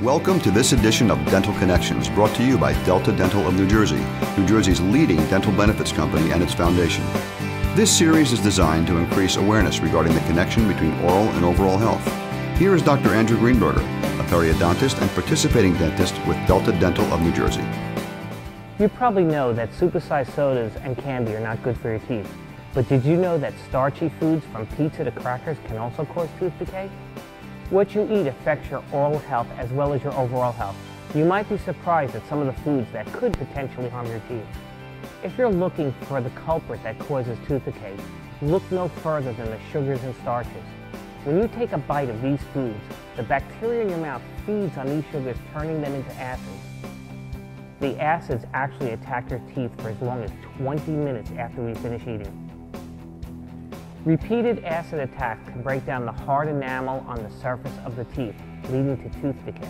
Welcome to this edition of Dental Connections, brought to you by Delta Dental of New Jersey, New Jersey's leading dental benefits company and its foundation. This series is designed to increase awareness regarding the connection between oral and overall health. Here is Dr. Andrew Greenberger, a periodontist and participating dentist with Delta Dental of New Jersey. You probably know that supersized sodas and candy are not good for your teeth. But did you know that starchy foods from pizza to crackers can also cause tooth decay? What you eat affects your oral health as well as your overall health. You might be surprised at some of the foods that could potentially harm your teeth. If you're looking for the culprit that causes tooth decay, look no further than the sugars and starches. When you take a bite of these foods, the bacteria in your mouth feeds on these sugars, turning them into acids. The acids actually attack your teeth for as long as 20 minutes after we finish eating. Repeated acid attacks can break down the hard enamel on the surface of the teeth, leading to tooth decay.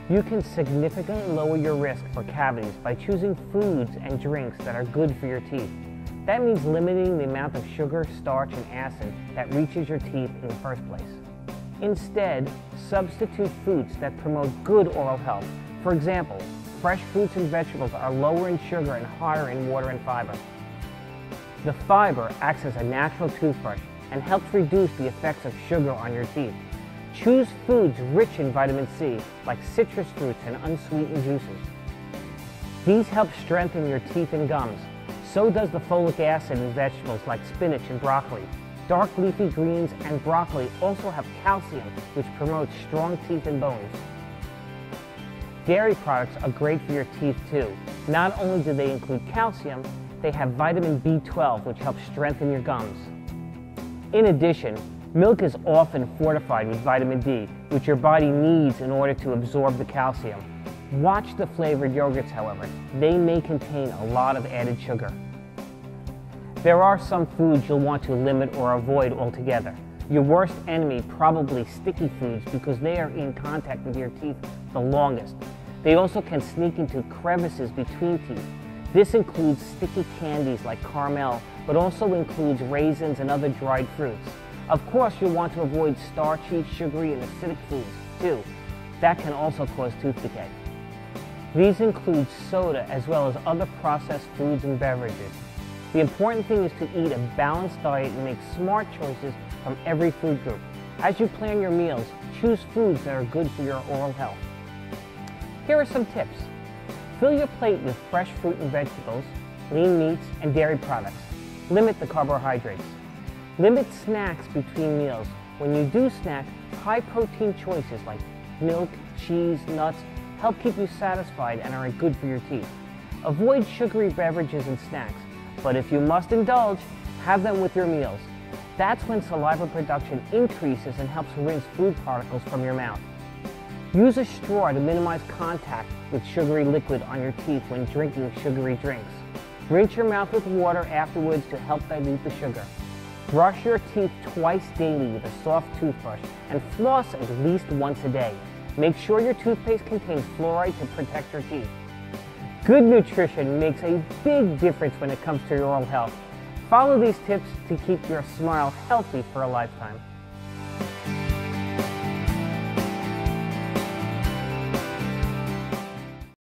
You can significantly lower your risk for cavities by choosing foods and drinks that are good for your teeth. That means limiting the amount of sugar, starch, and acid that reaches your teeth in the first place. Instead, substitute foods that promote good oral health. For example, fresh fruits and vegetables are lower in sugar and higher in water and fiber. The fiber acts as a natural toothbrush and helps reduce the effects of sugar on your teeth. Choose foods rich in vitamin C, like citrus fruits and unsweetened juices. These help strengthen your teeth and gums. So does the folic acid in vegetables like spinach and broccoli. Dark leafy greens and broccoli also have calcium, which promotes strong teeth and bones. Dairy products are great for your teeth too. Not only do they include calcium, they have vitamin B12, which helps strengthen your gums. In addition, milk is often fortified with vitamin D, which your body needs in order to absorb the calcium. Watch the flavored yogurts, however. They may contain a lot of added sugar. There are some foods you'll want to limit or avoid altogether. Your worst enemy, probably sticky foods, because they are in contact with your teeth the longest. They also can sneak into crevices between teeth. This includes sticky candies like caramel, but also includes raisins and other dried fruits. Of course, you'll want to avoid starchy, sugary, and acidic foods, too. That can also cause tooth decay. These include soda as well as other processed foods and beverages. The important thing is to eat a balanced diet and make smart choices from every food group. As you plan your meals, choose foods that are good for your oral health. Here are some tips. Fill your plate with fresh fruit and vegetables, lean meats, and dairy products. Limit the carbohydrates. Limit snacks between meals. When you do snack, high-protein choices like milk, cheese, nuts help keep you satisfied and are good for your teeth. Avoid sugary beverages and snacks, but if you must indulge, have them with your meals. That's when saliva production increases and helps rinse food particles from your mouth. Use a straw to minimize contact with sugary liquid on your teeth when drinking sugary drinks. Rinse your mouth with water afterwards to help dilute the sugar. Brush your teeth twice daily with a soft toothbrush and floss at least once a day. Make sure your toothpaste contains fluoride to protect your teeth. Good nutrition makes a big difference when it comes to your oral health. Follow these tips to keep your smile healthy for a lifetime.